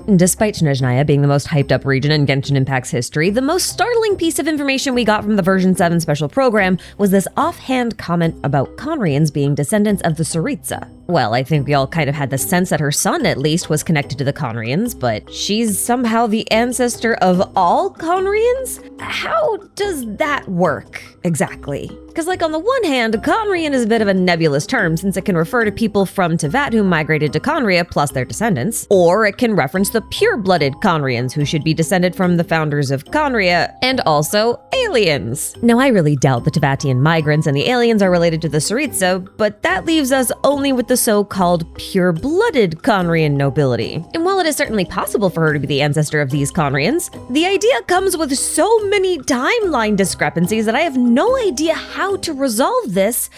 Despite Snezhnaya being the most hyped up region in Genshin Impact's history, the most startling piece of information we got from the version 7 special program was this offhand comment about khaenri'ahs being descendants of the CITATIONS. Well, I think we all kind of had the sense that her son, at least, was connected to the khaenri'ahs, but she's somehow the ancestor of all khaenri'ahs? How does that work, exactly? Because, on the one hand, khaenri'ah is a bit of a nebulous term since it can refer to people from Teyvat who migrated to khaenri'ah plus their descendants, or it can reference the pure-blooded khaenri'ahs who should be descended from the founders of khaenri'ah, and also aliens. Now, I really doubt the Teyvatian migrants and the aliens are related to the CITATIONS, but that leaves us only with the so-called pure-blooded khaenri'ah nobility. And while it is certainly possible for her to be the ancestor of these khaenri'ahs, the idea comes with so many timeline discrepancies that I have no idea how to resolve this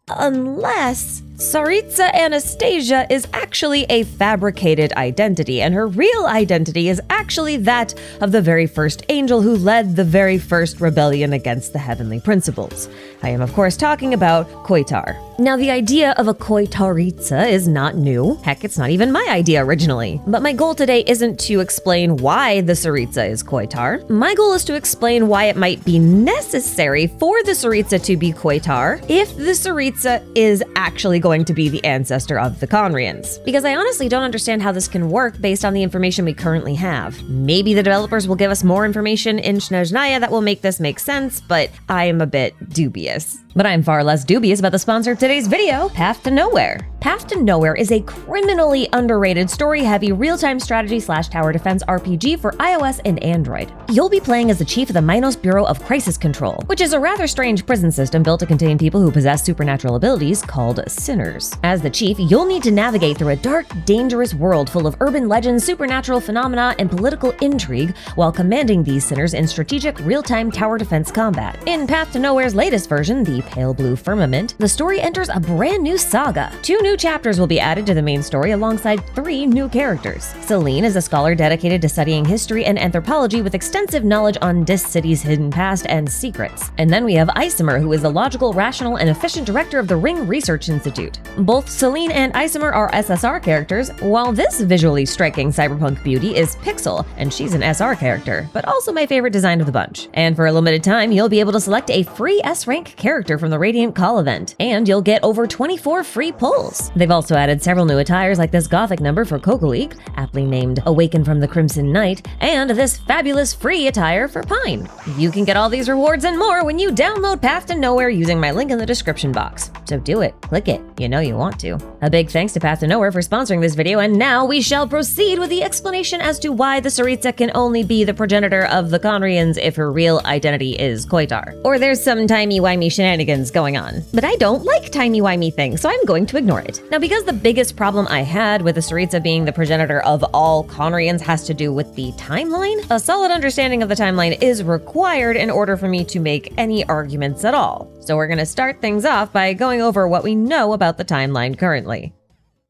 unless Tsaritsa Anastasia is actually a fabricated identity, and her real identity is actually that of the very first angel who led the very first rebellion against the heavenly principles. I am, of course, talking about Koitar. Now, the idea of a Koitaritsa is not new. Heck, it's not even my idea originally. But my goal today isn't to explain why the Tsaritsa is Koitar. My goal is to explain why it might be necessary for the Tsaritsa to be Koitar if the Tsaritsa is actually going to be the ancestor of the khaenri'ahs. Because I honestly don't understand how this can work based on the information we currently have. Maybe the developers will give us more information in Snezhnaya that will make this make sense, but I am a bit dubious. But I'm far less dubious about the sponsor of today's video, Path to Nowhere. Path to Nowhere is a criminally underrated story-heavy real-time strategy/tower defense RPG for iOS and Android. You'll be playing as the chief of the Minos Bureau of Crisis Control, which is a rather strange prison system built to contain people who possess supernatural abilities called sinners. As the chief, you'll need to navigate through a dark, dangerous world full of urban legends, supernatural phenomena, and political intrigue while commanding these sinners in strategic real-time tower defense combat. In Path to Nowhere's latest version, the Pale Blue Firmament, the story enters a brand new saga. 2 new chapters will be added to the main story alongside 3 new characters. Celine is a scholar dedicated to studying history and anthropology with extensive knowledge on this city's hidden past and secrets. And then we have Isomer, who is the logical, rational, and efficient director of the Ring Research Institute. Both Celine and Isomer are SSR characters, while this visually striking cyberpunk beauty is Pixel, and she's an SR character, but also my favorite design of the bunch. And for a limited time, you'll be able to select a free S-rank character from the Radiant Call event, and you'll get over 24 free pulls. They've also added several new attires like this gothic number for Kokolik, aptly named Awaken from the Crimson Night, and this fabulous free attire for Pine. You can get all these rewards and more when you download Path to Nowhere using my link in the description box. So do it, click it, you know you want to. A big thanks to Path to Nowhere for sponsoring this video, and now we shall proceed with the explanation as to why the Tsaritsa can only be the progenitor of the khaenri'ahs if her real identity is Koitar. Or there's some timey-wimey shenanigans going on. But I don't like timey-wimey things, so I'm going to ignore it. Now, because the biggest problem I had with the Tsaritsa being the progenitor of all khaenri'ahs has to do with the timeline, a solid understanding of the timeline is required in order for me to make any arguments at all. So we're gonna start things off by going over what we know about the timeline currently.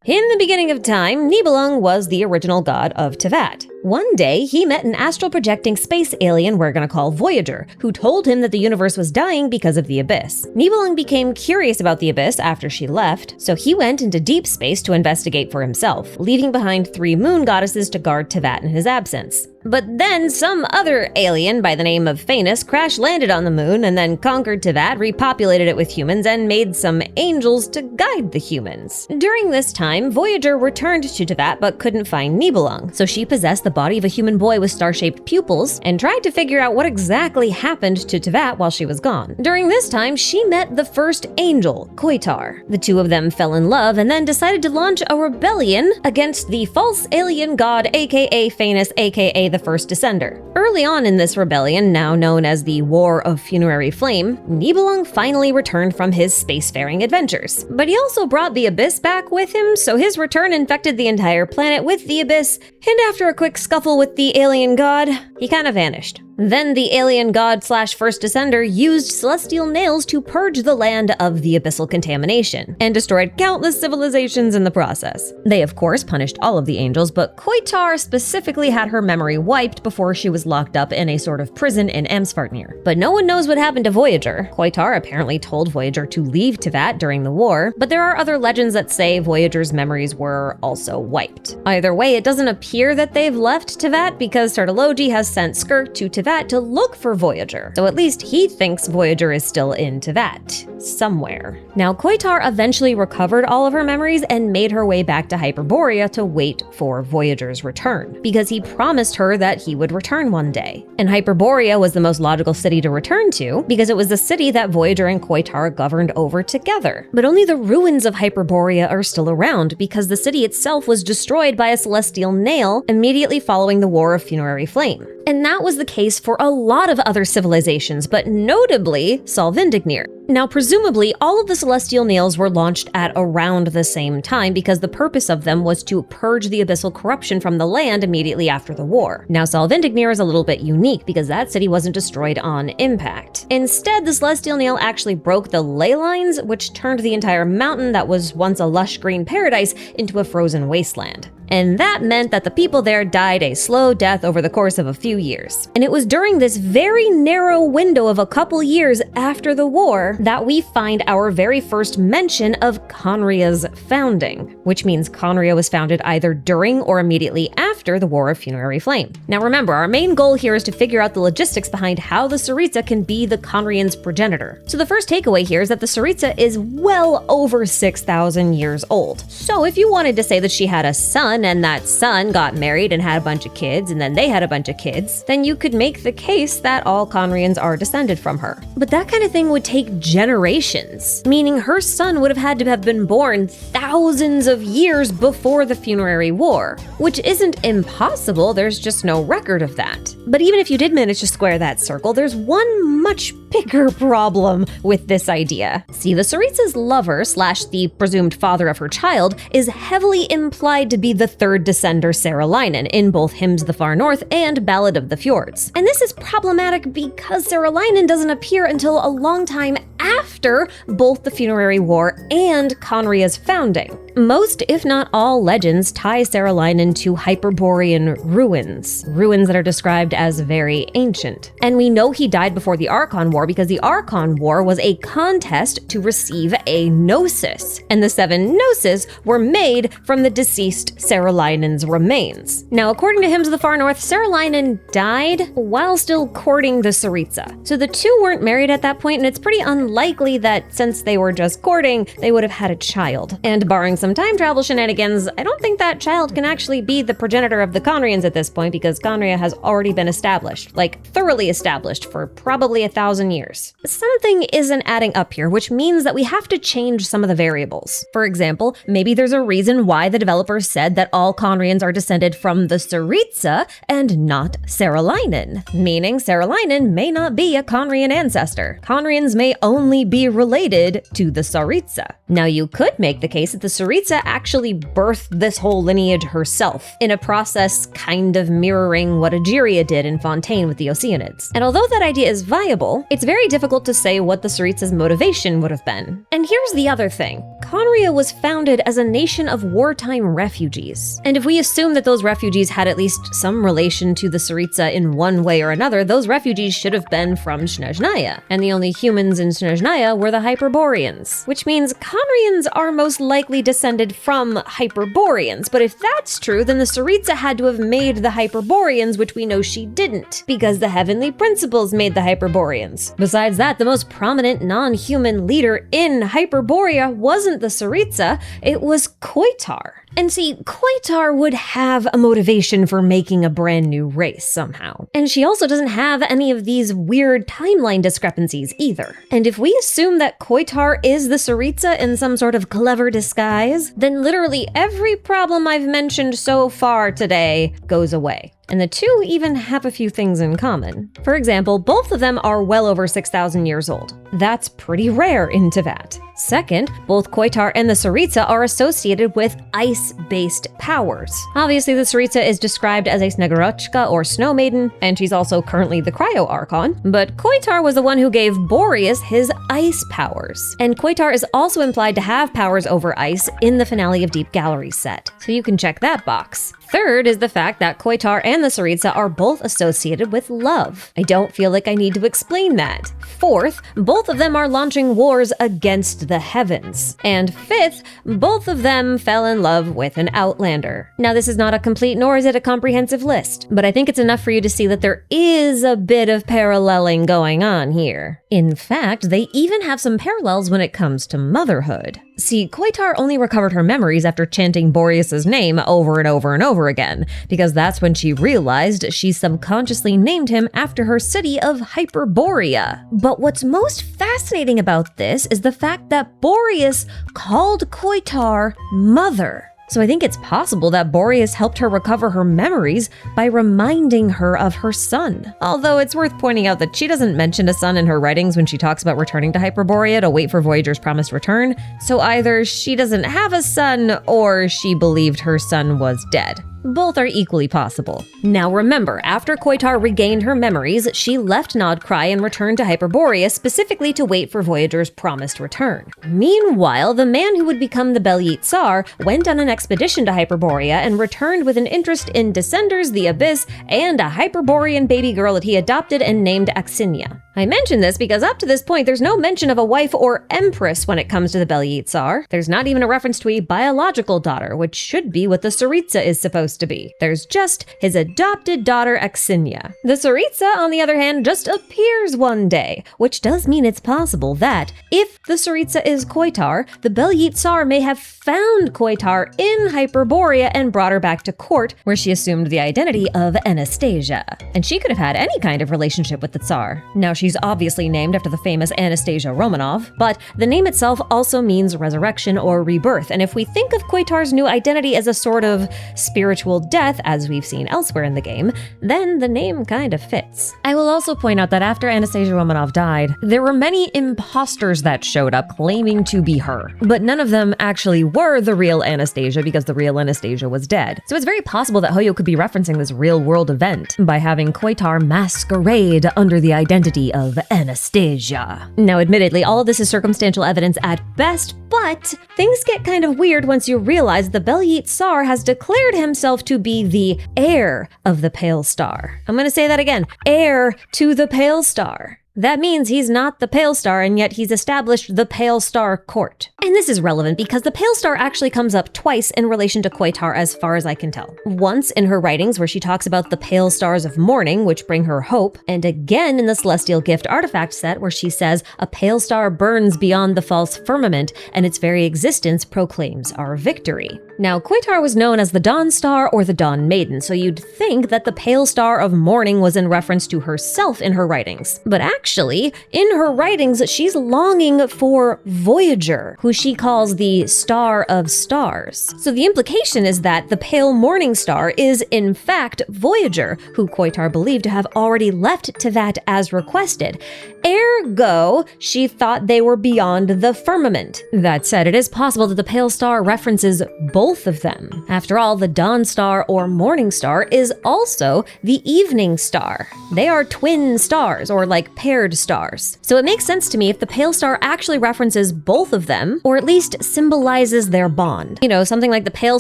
In the beginning of time, Nibelung was the original god of Teyvat. One day, he met an astral-projecting space alien we're gonna call Voyager, who told him that the universe was dying because of the Abyss. Nibelung became curious about the Abyss after she left, so he went into deep space to investigate for himself, leaving behind 3 moon goddesses to guard Teyvat in his absence. But then some other alien by the name of Phaenus crash-landed on the moon and then conquered Teyvat, repopulated it with humans, and made some angels to guide the humans. During this time, Voyager returned to Teyvat but couldn't find Nibelung, so she possessed the body of a human boy with star-shaped pupils and tried to figure out what exactly happened to Teyvat while she was gone. During this time, she met the first angel, Koitar. The 2 of them fell in love and then decided to launch a rebellion against the false alien god aka Phaenus aka the First Descender. Early on in this rebellion, now known as the War of Funerary Flame, Nibelung finally returned from his spacefaring adventures. But he also brought the Abyss back with him, so his return infected the entire planet with the Abyss, and after a quick scuffle with the alien god, he kind of vanished. Then the alien god/first descender used celestial nails to purge the land of the abyssal contamination, and destroyed countless civilizations in the process. They of course punished all of the angels, but Koitar specifically had her memory wiped before she was locked up in a sort of prison in Amsvartnir. But no one knows what happened to Voyager. Koitar apparently told Voyager to leave Teyvat during the war, but there are other legends that say Voyager's memories were also wiped. Either way, it doesn't appear that they've left Teyvat because Sartology has sent Skirk to Teyvat to look for Voyager, so at least he thinks Voyager is still in Teyvat, somewhere. Now, Koitar eventually recovered all of her memories and made her way back to Hyperborea to wait for Voyager's return, because he promised her that he would return one day. And Hyperborea was the most logical city to return to, because it was the city that Voyager and Koitar governed over together. But only the ruins of Hyperborea are still around, because the city itself was destroyed by a celestial nail immediately following the War of Funerary Flame. And that was the case for a lot of other civilizations, but notably Solvindignir. Now, presumably, all of the celestial nails were launched at around the same time because the purpose of them was to purge the abyssal corruption from the land immediately after the war. Now, Solvindignir is a little bit unique because that city wasn't destroyed on impact. Instead, the celestial nail actually broke the ley lines, which turned the entire mountain that was once a lush green paradise into a frozen wasteland. And that meant that the people there died a slow death over the course of a few years. And it was during this very narrow window of a couple years after the war that we find our very first mention of khaenri'ah's founding, which means Khaenri'ah was founded either during or immediately after the War of Funerary Flame. Now remember, our main goal here is to figure out the logistics behind how the Tsaritsa can be the Khaenri'ah's progenitor. So the first takeaway here is that the Tsaritsa is well over 6,000 years old. So if you wanted to say that she had a son and that son got married and had a bunch of kids and then they had a bunch of kids, then you could make the case that all Khaenri'ahs are descended from her. But that kind of thing would take generations, meaning her son would have had to have been born thousands of years before the Funerary War, which isn't impossible, there's just no record of that. But even if you did manage to square that circle, there's one much bigger problem with this idea. See, the Tsaritsa's lover / the presumed father of her child is heavily implied to be the third descender Saralainen in both Hymns of the Far North and Ballad of the Fjords. And this is problematic because Saralainen doesn't appear until a long time after both the Funerary War and Khaenri'ah's founding. Most, if not all, legends tie Saralainen to Hyperborean ruins that are described as very ancient. And we know he died before the Archon War because the Archon War was a contest to receive a gnosis, and the 7 gnosis were made from the deceased Saralainen's remains. Now, according to Hymns of the Far North, Saralainen died while still courting the Tsaritsa. So the two weren't married at that point, and it's pretty unlikely that since they were just courting, they would have had a child. And barring some time travel shenanigans, I don't think that child can actually be the progenitor of the Khaenri'ahs at this point because Khaenri'ah has already been established, like thoroughly established for probably 1,000 years. Something isn't adding up here, which means that we have to change some of the variables. For example, maybe there's a reason why the developers said that all Khaenri'ahs are descended from the Tsaritsa and not Saralainen, meaning Saralainen may not be a Khaenri'ahn ancestor. Khaenri'ahs may only be related to the Tsaritsa. Now, you could make the case that the Tsaritsa actually birthed this whole lineage herself, in a process kind of mirroring what Egeria did in Fontaine with the Oceanids. And although that idea is viable, it's very difficult to say what the Tsaritsa's motivation would have been. And here's the other thing. Khaenri'ah was founded as a nation of wartime refugees. And if we assume that those refugees had at least some relation to the Tsaritsa in one way or another, those refugees should have been from Snezhnaya. And the only humans in Snezhnaya were the Hyperboreans, which means Khaenri'ahs are most likely descended from Hyperboreans. But if that's true, then the Tsaritsa had to have made the Hyperboreans, which we know she didn't, because the Heavenly Principles made the Hyperboreans. Besides that, the most prominent non-human leader in Hyperborea wasn't the Tsaritsa, it was Koitar. And see, Koitar would have a motivation for making a brand new race somehow. And she also doesn't have any of these weird timeline discrepancies either. And if we assume that Koitar is the Tsaritsa in some sort of clever disguise, then literally every problem I've mentioned so far today goes away. And the two even have a few things in common. For example, both of them are well over 6,000 years old. That's pretty rare in Teyvat. Second, both Koitar and the Tsaritsa are associated with ice-based powers. Obviously, the Tsaritsa is described as a Snegorochka or Snow Maiden, and she's also currently the Cryo Archon, but Koitar was the one who gave Boreas his ice powers. And Koitar is also implied to have powers over ice in the finale of Deep Gallery set, so you can check that box. Third is the fact that Koitar and the Tsaritsa are both associated with love. I don't feel like I need to explain that. Fourth, both of them are launching wars against the heavens. And fifth, both of them fell in love with an Outlander. Now, this is not a complete nor is it a comprehensive list, but I think it's enough for you to see that there is a bit of paralleling going on here. In fact, they even have some parallels when it comes to motherhood. See, Koitar only recovered her memories after chanting Boreas' name over and over and over again, because that's when she realized she subconsciously named him after her city of Hyperborea. But what's most fascinating about this is the fact that Boreas called Koitar mother. So I think it's possible that Boreas helped her recover her memories by reminding her of her son. Although it's worth pointing out that she doesn't mention a son in her writings when she talks about returning to Hyperborea to wait for Voyager's promised return, so either she doesn't have a son or she believed her son was dead. Both are equally possible. Now remember, after Koitar regained her memories, she left Nodcry and returned to Hyperborea specifically to wait for Voyager's promised return. Meanwhile, the man who would become the Bel-Yit Tsar went on an expedition to Hyperborea and returned with an interest in Descenders, the Abyss, and a Hyperborean baby girl that he adopted and named Axinia. I mention this because up to this point, there's no mention of a wife or empress when it comes to the Bel-Yit Tsar. There's not even a reference to a biological daughter, which should be what the Tsaritsa is supposed to be. There's just his adopted daughter Axinia. The Tsaritsa, on the other hand, just appears one day, which does mean it's possible that, if the Tsaritsa is Koitar, the Bel-Yit Tsar may have found Koitar in Hyperborea and brought her back to court, where she assumed the identity of Anastasia. And she could have had any kind of relationship with the Tsar. Now, she's obviously named after the famous Anastasia Romanov, but the name itself also means resurrection or rebirth, and if we think of Koitar's new identity as a sort of spiritual death, as we've seen elsewhere in the game, then the name kind of fits. I will also point out that after Anastasia Romanov died, there were many imposters that showed up claiming to be her, but none of them actually were the real Anastasia because the real Anastasia was dead. So it's very possible that Hoyo could be referencing this real-world event by having Koitar masquerade under the identity of Anastasia. Now, admittedly, all of this is circumstantial evidence at best, but things get kind of weird once you realize the Bel-Yit Tsar has declared himself to be the heir of the Pale Star. I'm gonna say that again, heir to the Pale Star. That means he's not the Pale Star, and yet he's established the Pale Star Court. And this is relevant because the Pale Star actually comes up twice in relation to Koitar as far as I can tell. Once in her writings where she talks about the Pale Stars of Morning, which bring her hope, and again in the Celestial Gift artifact set where she says, a pale star burns beyond the false firmament, and its very existence proclaims our victory. Now, Koitar was known as the Dawn Star or the Dawn Maiden, so you'd think that the Pale Star of Morning was in reference to herself in her writings. But actually, in her writings, she's longing for Voyager, who she calls the Star of Stars. So the implication is that the Pale Morning Star is, in fact, Voyager, who Koitar believed to have already left Teyvat as requested. Ergo, she thought they were beyond the firmament. That said, it is possible that the Pale Star references both of them. After all, the Dawn Star or Morning Star is also the Evening Star. They are twin stars, or like paired stars. So it makes sense to me if the Pale Star actually references both of them, or at least symbolizes their bond. You know, something like the Pale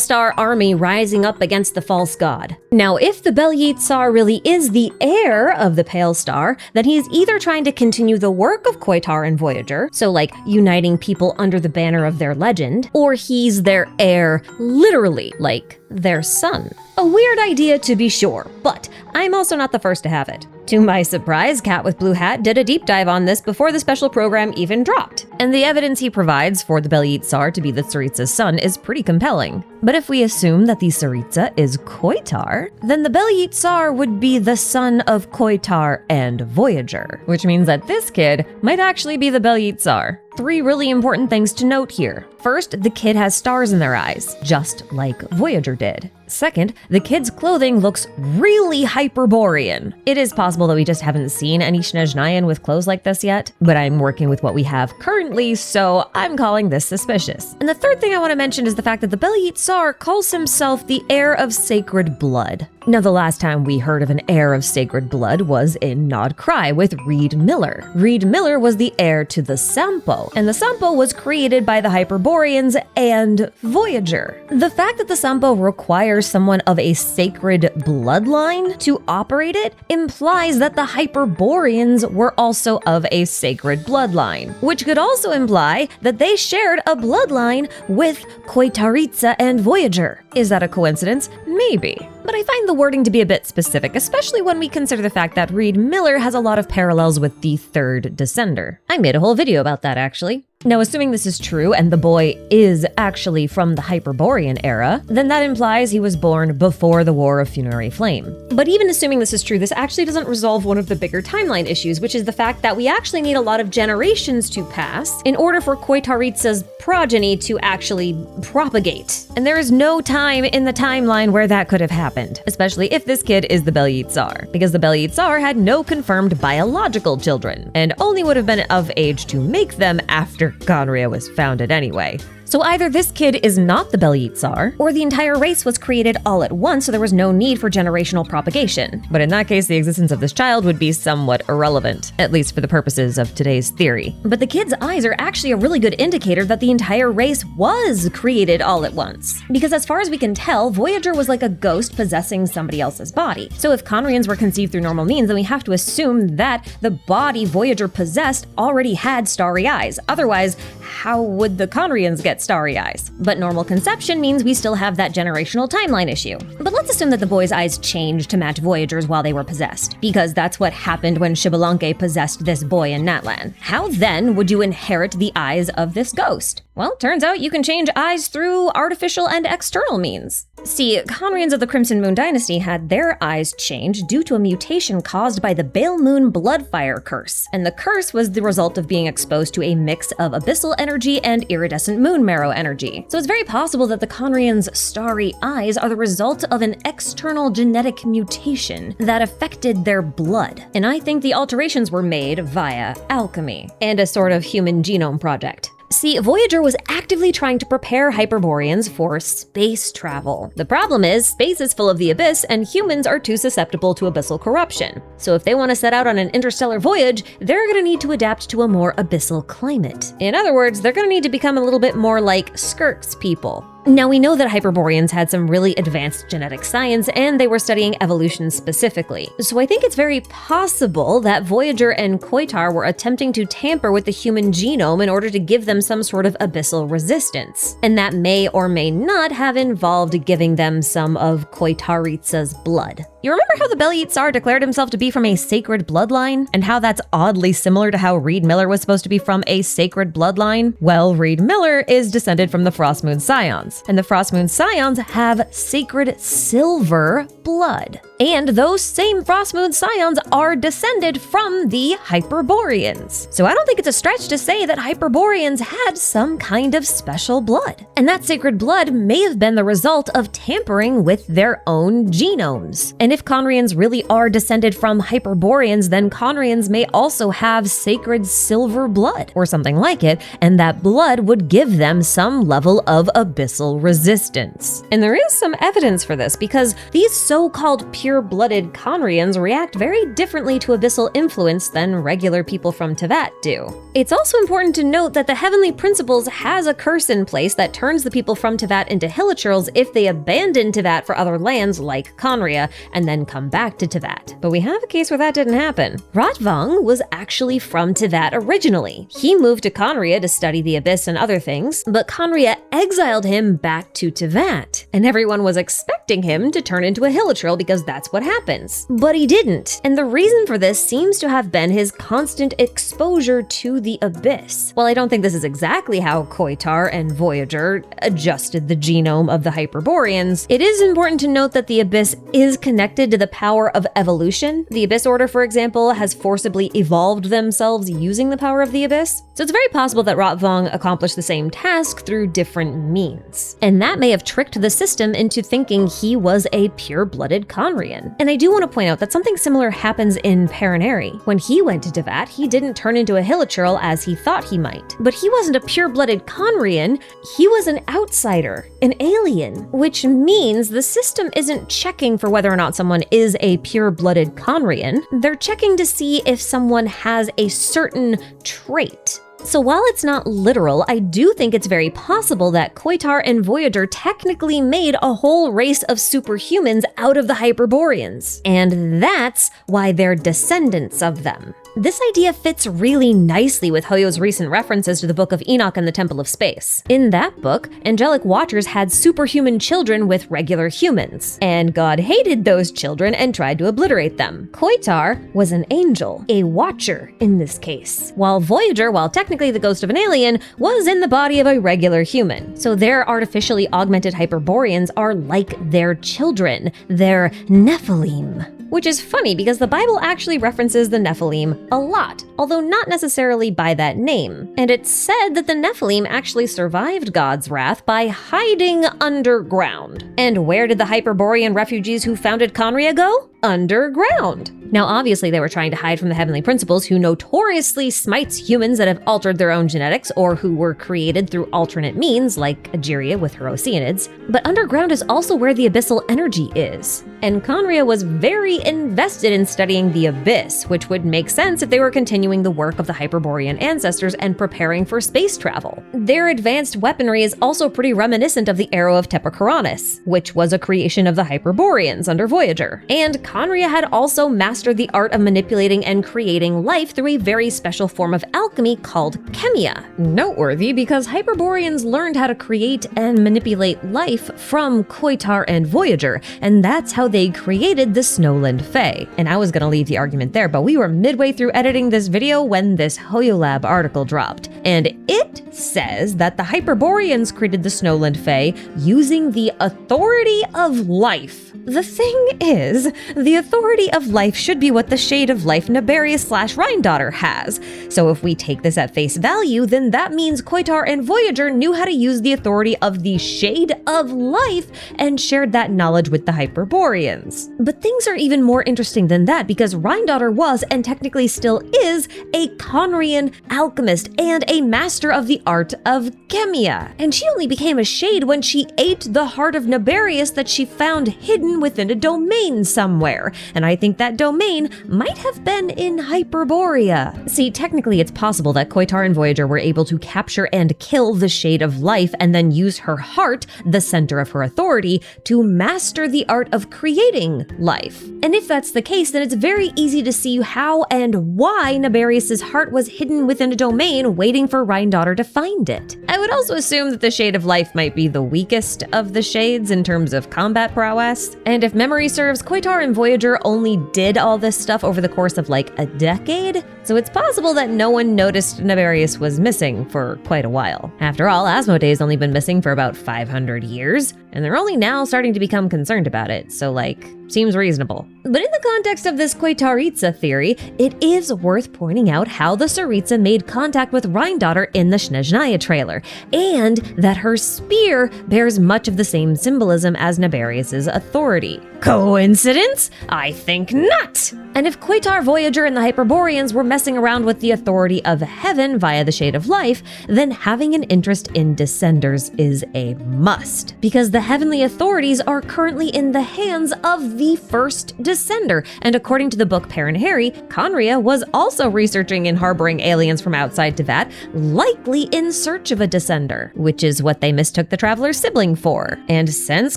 Star army rising up against the false god. Now, if the Bel-Yit Tsar really is the heir of the Pale Star, then he's either trying to continue the work of Koitar and Voyager, so like uniting people under the banner of their legend, or he's their heir, literally, like their son. A weird idea to be sure, but I'm also not the first to have it. To my surprise, Cat with Blue Hat did a deep dive on this before the special program even dropped, and the evidence he provides for the Bel-Yit Tsar to be the Tsaritsa's son is pretty compelling. But if we assume that the Tsaritsa is Koitar, then the Bel-Yit Tsar would be the son of Koitar and Voyager, which means that this kid might actually be the Bel-Yit Tsar. 3 really important things to note here. First, the kid has stars in their eyes, just like Voyager did. Second, the kid's clothing looks really Hyperborean. It is possible that we just haven't seen any Snezhnayan with clothes like this yet, but I'm working with what we have currently, so I'm calling this suspicious. And the third thing I want to mention is the fact that the Bel Tsar calls himself the heir of sacred blood. Now, the last time we heard of an heir of sacred blood was in Nod Cry with Reed Miller. Reed Miller was the heir to the Sampo, and the Sampo was created by the Hyperboreans and Voyager. The fact that the Sampo requires someone of a sacred bloodline to operate it implies that the Hyperboreans were also of a sacred bloodline, which could also imply that they shared a bloodline with khaenri'ah and Voyager. Is that a coincidence? Maybe. But I find the wording to be a bit specific, especially when we consider the fact that Reed Miller has a lot of parallels with the third Descender. I made a whole video about that, actually. Now, assuming this is true and the boy is actually from the Hyperborean era, then that implies he was born before the War of Funerary Flame. But even assuming this is true, this actually doesn't resolve one of the bigger timeline issues, which is the fact that we actually need a lot of generations to pass in order for khaenri'ah's progeny to actually propagate. And there is no time in the timeline where that could have happened, especially if this kid is the Bel Tsar, because the Bel Tsar had no confirmed biological children, and only would have been of age to make them after khaenri'ah was founded anyway. So either this kid is not the Bel Tsar, or the entire race was created all at once, so there was no need for generational propagation. But in that case, the existence of this child would be somewhat irrelevant, at least for the purposes of today's theory. But the kid's eyes are actually a really good indicator that the entire race was created all at once. Because as far as we can tell, Voyager was like a ghost possessing somebody else's body. So if Khaenri'ahs were conceived through normal means, then we have to assume that the body Voyager possessed already had starry eyes. Otherwise, how would the Khaenri'ahs get starry eyes? But normal conception means we still have that generational timeline issue. But let's assume that the boy's eyes changed to match Voyager's while they were possessed, because that's what happened when Xbalanque possessed this boy in Natlan. How then would you inherit the eyes of this ghost? Well, turns out you can change eyes through artificial and external means. See, Khaenri'ahs of the Crimson Moon Dynasty had their eyes changed due to a mutation caused by the Bale Moon Bloodfire curse, and the curse was the result of being exposed to a mix of abyssal energy and iridescent moon marrow energy. So it's very possible that the Khaenri'ahs' starry eyes are the result of an external genetic mutation that affected their blood. And I think the alterations were made via alchemy and a sort of human genome project. See, Voyager was actively trying to prepare Hyperboreans for space travel. The problem is, space is full of the abyss, and humans are too susceptible to abyssal corruption. So if they want to set out on an interstellar voyage, they're going to need to adapt to a more abyssal climate. In other words, they're going to need to become a little bit more like Skirk's people. Now, we know that Hyperboreans had some really advanced genetic science, and they were studying evolution specifically. So I think it's very possible that Voyager and Koitar were attempting to tamper with the human genome in order to give them some sort of abyssal resistance. And that may or may not have involved giving them some of khaenri'ah's blood. You remember how the Bel Tsar declared himself to be from a sacred bloodline? And how that's oddly similar to how Reed Miller was supposed to be from a sacred bloodline? Well, Reed Miller is descended from the Frostmoon Scions, and the Frostmoon Scions have sacred silver blood. And those same Frostmoon Scions are descended from the Hyperboreans. So I don't think it's a stretch to say that Hyperboreans had some kind of special blood. And that sacred blood may have been the result of tampering with their own genomes. And if Khaenri'ahs really are descended from Hyperboreans, then Khaenri'ahs may also have sacred silver blood, or something like it, and that blood would give them some level of abyssal resistance. And there is some evidence for this, because these so-called pure-blooded Khaenri'ahs react very differently to abyssal influence than regular people from Teyvat do. It's also important to note that the Heavenly Principles has a curse in place that turns the people from Teyvat into Hilichurls if they abandon Teyvat for other lands like Khaenri'ah, and then come back to Teyvat. But we have a case where that didn't happen. Ratvang was actually from Teyvat originally. He moved to Khaenri'ah to study the Abyss and other things, but Khaenri'ah exiled him back to Teyvat. And everyone was expecting him to turn into a Hilichurl because that's that's what happens. But he didn't, and the reason for this seems to have been his constant exposure to the abyss. While I don't think this is exactly how Koitar and Voyager adjusted the genome of the Hyperboreans, it is important to note that the abyss is connected to the power of evolution. The Abyss Order, for example, has forcibly evolved themselves using the power of the abyss, so it's very possible that Rotvong accomplished the same task through different means. And that may have tricked the system into thinking he was a pure-blooded khaenri'ah. And I do want to point out that something similar happens in Paraneri. When he went to Devat, he didn't turn into a hilichurl as he thought he might. But he wasn't a pure-blooded khaenri'ah, he was an outsider, an alien, which means the system isn't checking for whether or not someone is a pure-blooded khaenri'ah. They're checking to see if someone has a certain trait. So while it's not literal, I do think it's very possible that Koitar and Voyager technically made a whole race of superhumans out of the Hyperboreans. And that's why they're descendants of them. This idea fits really nicely with Hoyo's recent references to the Book of Enoch and the Temple of Space. In that book, angelic watchers had superhuman children with regular humans, and God hated those children and tried to obliterate them. Koitar was an angel, a watcher in this case, while Voyager, while technically the ghost of an alien, was in the body of a regular human. So their artificially augmented Hyperboreans are like their children, their Nephilim. Which is funny because the Bible actually references the Nephilim a lot, although not necessarily by that name. And it's said that the Nephilim actually survived God's wrath by hiding underground. And where did the Hyperborean refugees who founded khaenri'ah go? Underground. Now obviously they were trying to hide from the heavenly principles who notoriously smites humans that have altered their own genetics or who were created through alternate means like Egeria with her Oceanids, but underground is also where the abyssal energy is. And khaenri'ah was very invested in studying the abyss, which would make sense if they were continuing the work of the Hyperborean ancestors and preparing for space travel. Their advanced weaponry is also pretty reminiscent of the arrow of Tepikoranis, which was a creation of the Hyperboreans under Voyager. And khaenri'ah had also mastered the art of manipulating and creating life through a very special form of alchemy called khaenri'ah. Noteworthy because Hyperboreans learned how to create and manipulate life from Koitar and Voyager, and that's how they created the Snowland Fae. And I was gonna leave the argument there, but we were midway through editing this video when this HoYoLab article dropped. And it says that the Hyperboreans created the Snowland Fae using the authority of life. The thing is, the authority of life should be what the Shade of Life Naberius/Rhindaughter has. So if we take this at face value, then that means Koitar and Voyager knew how to use the authority of the Shade of Life and shared that knowledge with the Hyperboreans. But things are even more interesting than that because Rhindaughter was, and technically still is, a khaenri'ah alchemist and a master of the art of khaenri'ah. And she only became a Shade when she ate the heart of Naberius that she found hidden within a domain somewhere, and I think that domain might have been in Hyperborea. See, technically it's possible that Koitar and Voyager were able to capture and kill the Shade of Life and then use her heart, the center of her authority, to master the art of creating life. And if that's the case, then it's very easy to see how and why Naberius' heart was hidden within a domain waiting for Rhindaughter to find it. I would also assume that the Shade of Life might be the weakest of the Shades in terms of combat prowess. And if memory serves, Koitar and Voyager only did all this stuff over the course of like a decade, so it's possible that no one noticed Naberius was missing for quite a while. After all, Asmodee's only been missing for about 500 years, and they're only now starting to become concerned about it, so like, seems reasonable. But in the context of this khaenri'ah theory, it is worth pointing out how the Tsaritsa made contact with Rhindaughter in the Snezhnaya trailer, and that her spear bears much of the same symbolism as Naberius' authority. Coincidence? I think not! And if Koitar, Voyager, and the Hyperboreans were messing around with the authority of heaven via the Shade of Life, then having an interest in Descenders is a must, because the heavenly authorities are currently in the hands of the first Descender, and according to the book Paraneri, khaenri'ah was also researching and harboring aliens from outside Tevat, likely in search of a Descender, which is what they mistook the Traveler's sibling for. And since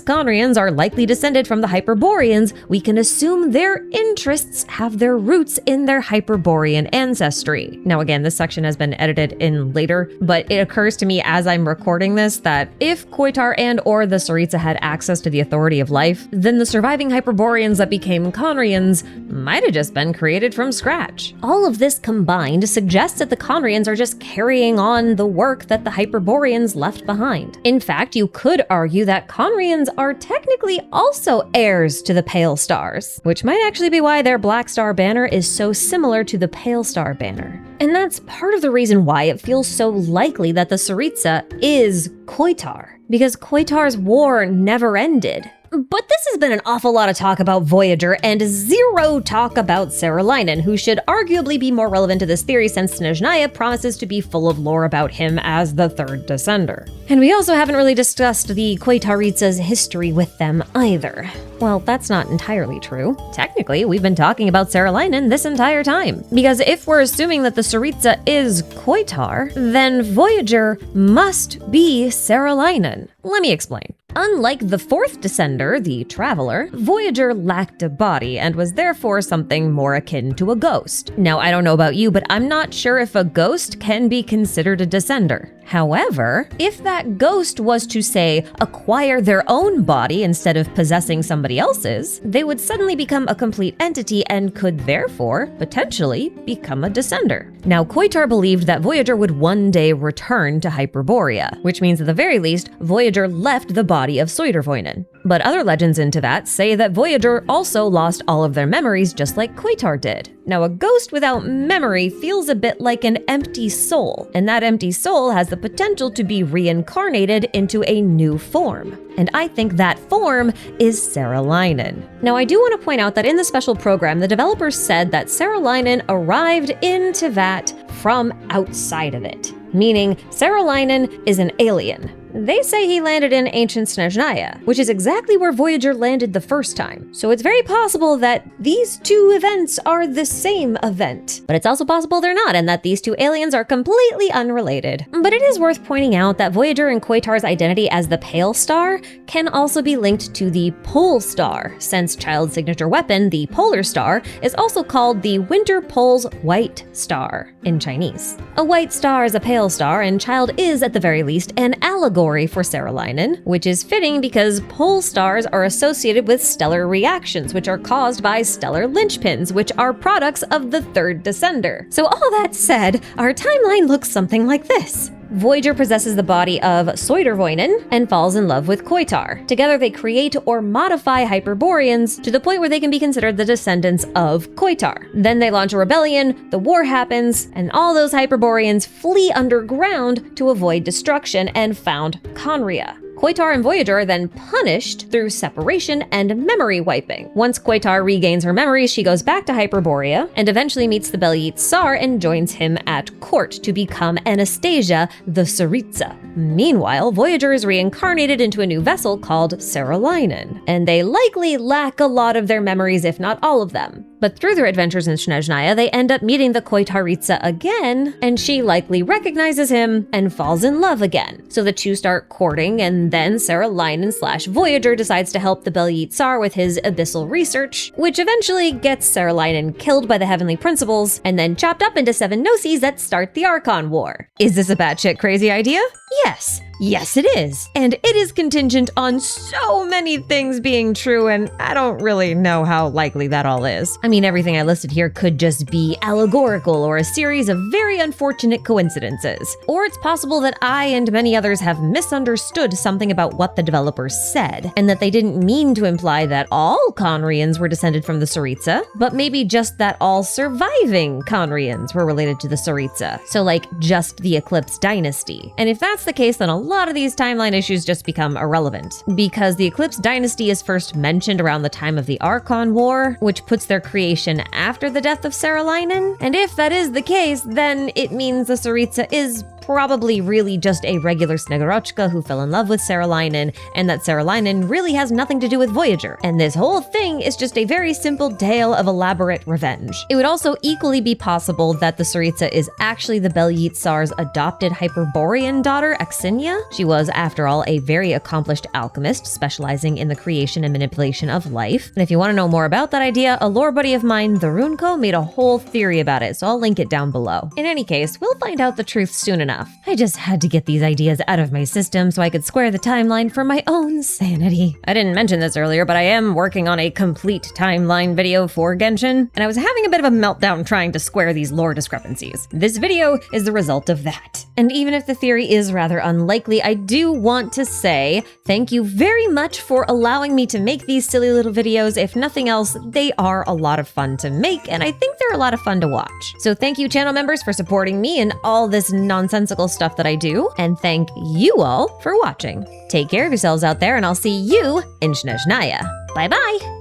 khaenri'ahs are likely descended from the Hyperboreans, we can assume their interests have their roots in their Hyperborean Hyperborean ancestry. Now again, this section has been edited in later, but it occurs to me as I'm recording this that if Koitar and or the Tsaritsa had access to the authority of life, then the surviving Hyperboreans that became khaenri'ahs might have just been created from scratch. All of this combined suggests that the khaenri'ahs are just carrying on the work that the Hyperboreans left behind. In fact, you could argue that khaenri'ahs are technically also heirs to the Pale Stars, which might actually be why their Black Star banner is so similar to the Pale Star banner. And that's part of the reason why it feels so likely that the Tsaritsa is Koitar, because Koitar's war never ended. But this has been an awful lot of talk about Voyager and zero talk about Saralainen, who should arguably be more relevant to this theory since Snezhnaya promises to be full of lore about him as the third descender. And we also haven't really discussed the Koitaritsa's history with them either. Well, that's not entirely true. Technically, we've been talking about Saralainen this entire time. Because if we're assuming that the Tsaritsa is Koitar, then Voyager must be Saralainen. Let me explain. Unlike the fourth descender, the Traveler, Voyager lacked a body and was therefore something more akin to a ghost. Now, I don't know about you, but I'm not sure if a ghost can be considered a descender. However, if that ghost was to, say, acquire their own body instead of possessing somebody else's, they would suddenly become a complete entity and could therefore potentially become a descender. Now, Koitar believed that Voyager would one day return to Hyperborea, which means at the very least, Voyager left the body of Soidervoinen. But other legends into that say that Voyager also lost all of their memories just like Koitar did. Now, a ghost without memory feels a bit like an empty soul, and that empty soul has the potential to be reincarnated into a new form. And I think that form is Saralainen. Now, I do want to point out that in the special program, the developers said that Saralainen arrived in Tevat from outside of it, meaning Saralainen is an alien. They say he landed in ancient Snezhnaya, which is exactly where Voyager landed the first time. So it's very possible that these two events are the same event. But it's also possible they're not, and that these two aliens are completely unrelated. But it is worth pointing out that Voyager and Koitar's identity as the Pale Star can also be linked to the Pole Star, since Child's signature weapon, the Polar Star, is also called the Winter Pole's White Star in Chinese. A white star is a pale star, and Child is, at the very least, an allegory for Saralainen, which is fitting because pole stars are associated with stellar reactions, which are caused by stellar linchpins, which are products of the third descender. So all that said, our timeline looks something like this. Voyager possesses the body of Soidervoinen and falls in love with Koitar. Together they create or modify Hyperboreans to the point where they can be considered the descendants of Koitar. Then they launch a rebellion, the war happens, and all those Hyperboreans flee underground to avoid destruction and found khaenri'ah. Koitar and Voyager are then punished through separation and memory wiping. Once Koitar regains her memories, she goes back to Hyperborea and eventually meets the Bel-Yit Tsar and joins him at court to become Anastasia the Tsaritsa. Meanwhile, Voyager is reincarnated into a new vessel called Saralainen, and they likely lack a lot of their memories, if not all of them. But through their adventures in Snezhnaya, they end up meeting the Koitaritsa again, and she likely recognizes him and falls in love again. So the two start courting, and then Saralainen/Voyager decides to help the Bel-Yit Tsar with his abyssal research, which eventually gets Saralainen killed by the Heavenly Principles, and then chopped up into 7 Gnosis that start the Archon War. Is this a batshit crazy idea? Yes. Yes, it is. And it is contingent on so many things being true, and I don't really know how likely that all is. I mean, everything I listed here could just be allegorical or a series of very unfortunate coincidences. Or it's possible that I and many others have misunderstood something about what the developers said, and that they didn't mean to imply that all khaenri'ahs were descended from the Tsaritsa, but maybe just that all surviving khaenri'ahs were related to the Tsaritsa. So like just the Eclipse dynasty. And if that's the case, then a lot of these timeline issues just become irrelevant, because the Eclipse dynasty is first mentioned around the time of the Archon War, which puts their creation after the death of Saralainen. And if that is the case, then it means the Tsaritsa is probably really just a regular Snegorochka who fell in love with Saralainen, and that Saralainen really has nothing to do with Voyager. And this whole thing is just a very simple tale of elaborate revenge. It would also equally be possible that the Tsaritsa is actually the Belyet Tsar's adopted Hyperborean daughter, Axinia. She was, after all, a very accomplished alchemist, specializing in the creation and manipulation of life. And if you want to know more about that idea, a lore buddy of mine, the Runeko, made a whole theory about it, so I'll link it down below. In any case, we'll find out the truth soon enough. I just had to get these ideas out of my system so I could square the timeline for my own sanity. I didn't mention this earlier, but I am working on a complete timeline video for Genshin, and I was having a bit of a meltdown trying to square these lore discrepancies. This video is the result of that. And even if the theory is rather unlikely, I do want to say thank you very much for allowing me to make these silly little videos. If nothing else, they are a lot of fun to make, and I think they're a lot of fun to watch. So thank you, channel members, for supporting me and all this nonsensical stuff that I do, and thank you all for watching. Take care of yourselves out there, and I'll see you in Shnezhnaya. Bye-bye!